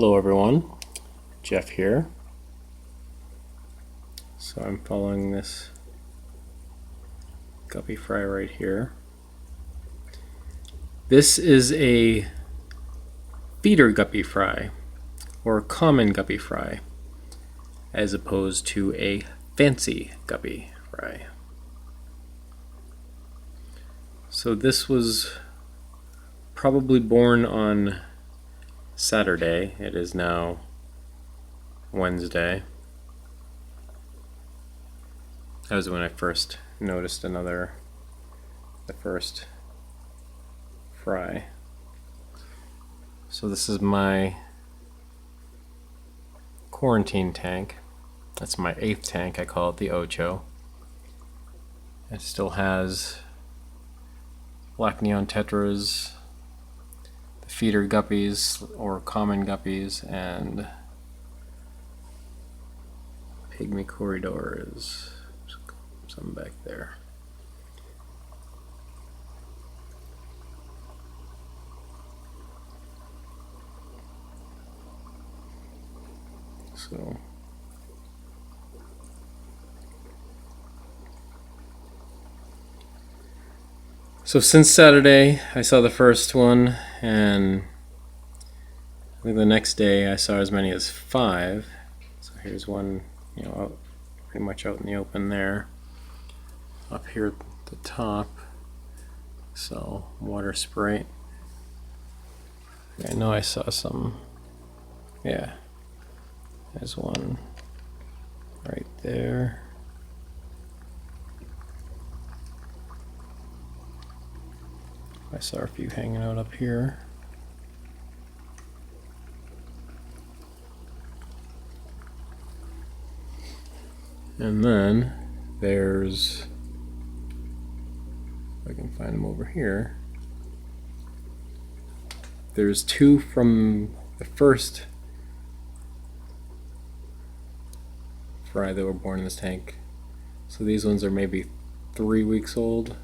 Hello everyone, Jeff here. So I'm following this guppy fry right here. This is a feeder guppy fry, or common guppy fry, as opposed to a fancy guppy fry. So this was probably born on Saturday. It is now Wednesday. That was when I first noticed the first fry. So this is my quarantine tank. That's my 8th tank. I call it the Ocho. It still has black neon tetras, the feeder guppies or common guppies, and pygmy corridors. Some back there. So since Saturday I saw the first one, and I think the next day I saw as many as 5. So here's one, out, pretty much out in the open there. Up here at the top, so water sprite. I know I saw some. Yeah, there's one right there. I saw a few hanging out up here. And then there's, if I can find them over here, there's 2 from the first fry that were born in this tank. So these ones are maybe 3 weeks old.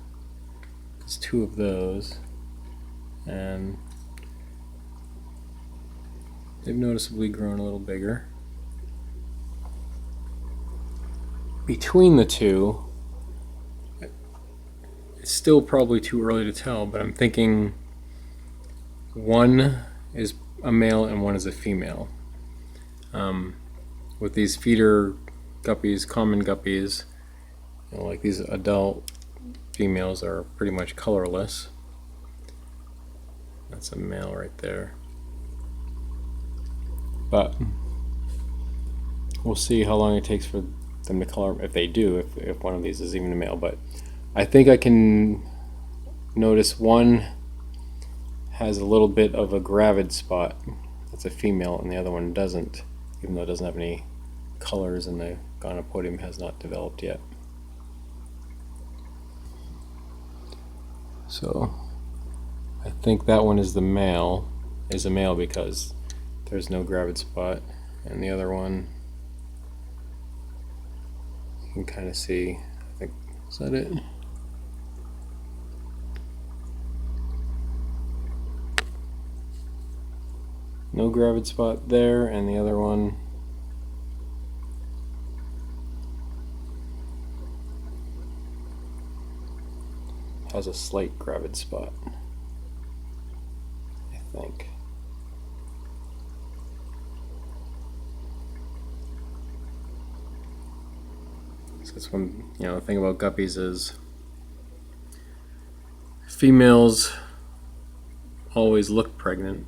There's 2 of those, and they've noticeably grown a little bigger. Between the 2, it's still probably too early to tell, but I'm thinking one is a male and one is a female. With these feeder guppies, common guppies, like these adult females are pretty much colorless. That's a male right there. But we'll see how long it takes for them to color, if they do, if one of these is even a male. But I think I can notice one has a little bit of a gravid spot. That's a female, and the other one doesn't, even though it doesn't have any colors and the gonopodium has not developed yet. So I think that one is a male because there's no gravid spot, and the other one you can kind of see. I think, is that it? No gravid spot there, and the other one has a slight gravid spot, I think. So that's one, the thing about guppies is females always look pregnant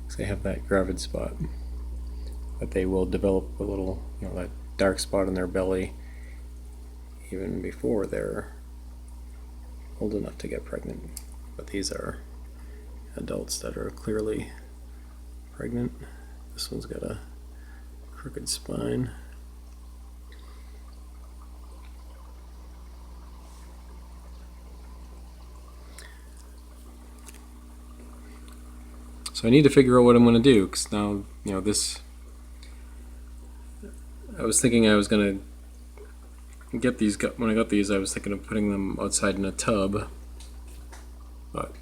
because they have that gravid spot, but they will develop a little, that dark spot in their belly even before they're old enough to get pregnant. But these are adults that are clearly pregnant. This one's got a crooked spine. So I need to figure out what I'm going to do, because now, this, I was thinking I was going to get these, when I got these, I was thinking of putting them outside in a tub, but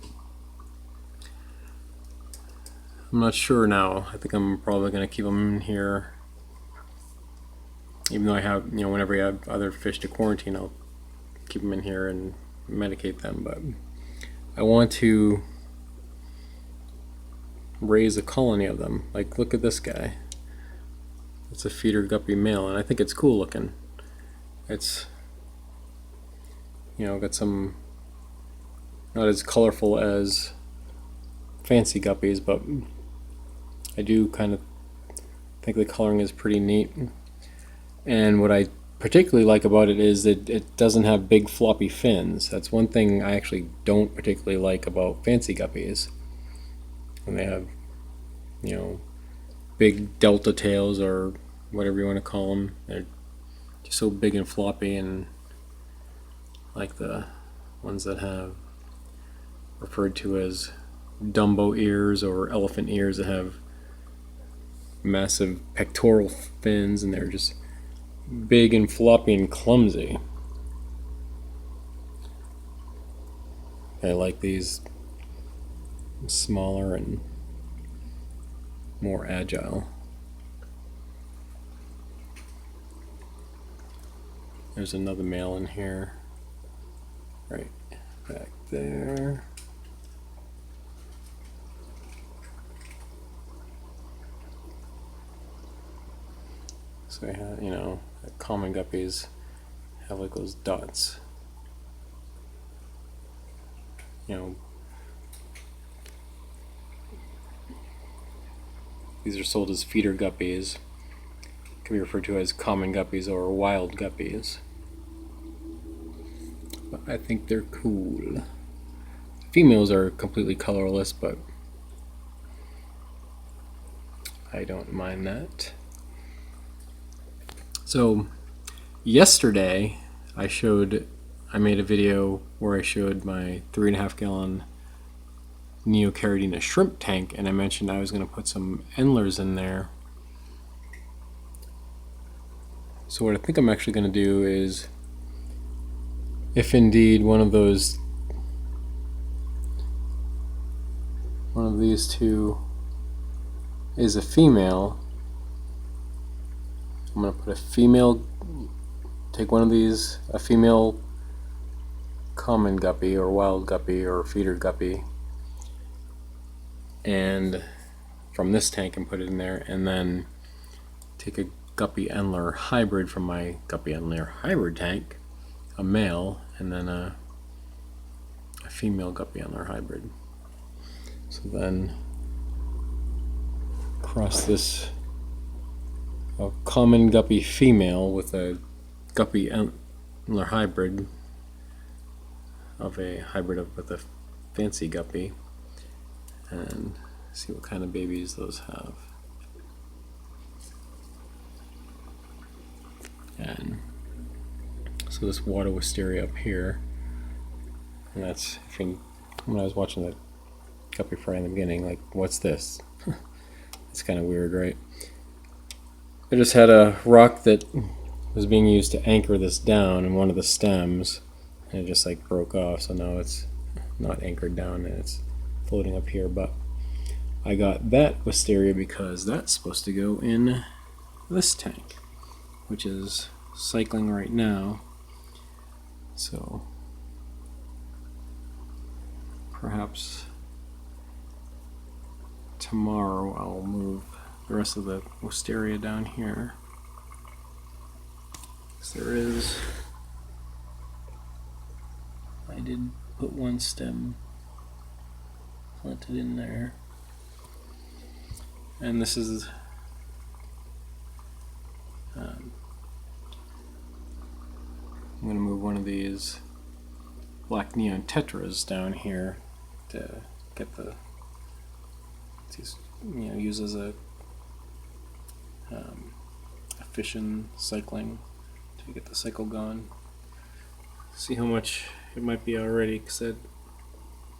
I'm not sure now. I think I'm probably going to keep them in here. Even though I have, whenever I have other fish to quarantine, I'll keep them in here and medicate them. But I want to raise a colony of them. Like, look at this guy. It's a feeder guppy male, and I think it's cool looking. It's, got some, not as colorful as fancy guppies, but I do kind of think the coloring is pretty neat. And what I particularly like about it is that it doesn't have big floppy fins. That's one thing I actually don't particularly like about fancy guppies. When they have, big delta tails or whatever you want to call them. They're just so big and floppy, and like the ones that have referred to as Dumbo ears or elephant ears that have massive pectoral fins, and they're just big and floppy and clumsy. I like these smaller and more agile. There's another male in here, right back there. So I have, common guppies have like those dots. These are sold as feeder guppies. Can be referred to as common guppies or wild guppies. But I think they're cool. Females are completely colorless, but I don't mind that. So yesterday I made a video where I showed my 3.5 gallon Neocaridina shrimp tank, and I mentioned I was going to put some endlers in there. So what I think I'm actually going to do is, if indeed one of these two is a female, I'm going to put take one of these, a female common guppy or wild guppy or feeder guppy, and from this tank and put it in there, and then take a guppy endler hybrid from my guppy endler hybrid tank, a male, and then a female guppy endler hybrid. So then cross this a common guppy female with a guppy endler hybrid with a fancy guppy, and see what kind of babies those have. And so this water wisteria up here, and that's, when I was watching the guppy fry in the beginning, like, what's this? It's kind of weird, right? I just had a rock that was being used to anchor this down in one of the stems, and it just like broke off, so now it's not anchored down and it's floating up here. But I got that wisteria because that's supposed to go in this tank, which is cycling right now. So perhaps tomorrow I'll move the rest of the wisteria down here. I did put one stem planted in there, and this is I'm going to move one of these black neon tetras down here to get use as a fission cycling to get the cycle going. See how much it might be already, because it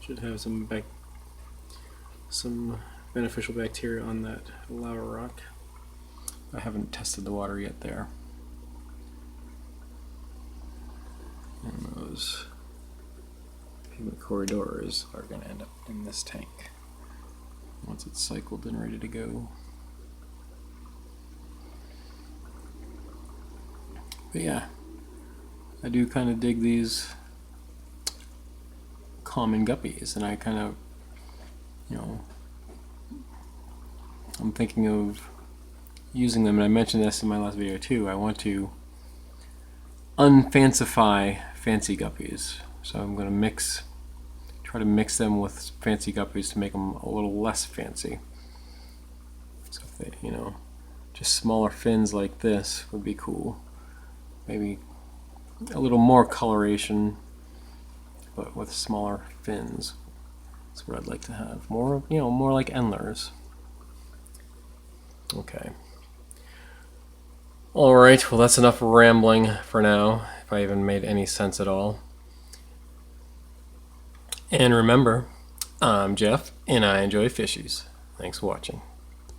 should have some beneficial bacteria on that lava rock. I haven't tested the water yet there. And those pigment corridors are going to end up in this tank. once it's cycled and ready to go. But yeah, I do kind of dig these common guppies, and I kind of, you know, I'm thinking of using them, and I mentioned this in my last video too. I want to unfancify fancy guppies, so I'm going to try to mix them with fancy guppies to make them a little less fancy. So if they, you know, just smaller fins like this would be cool. Maybe a little more coloration, but with smaller fins. That's what I'd like to have. More, you know, more like Endlers. Okay. Alright, well that's enough rambling for now, if I even made any sense at all. And remember, I'm Jeff, and I enjoy fishies. Thanks for watching.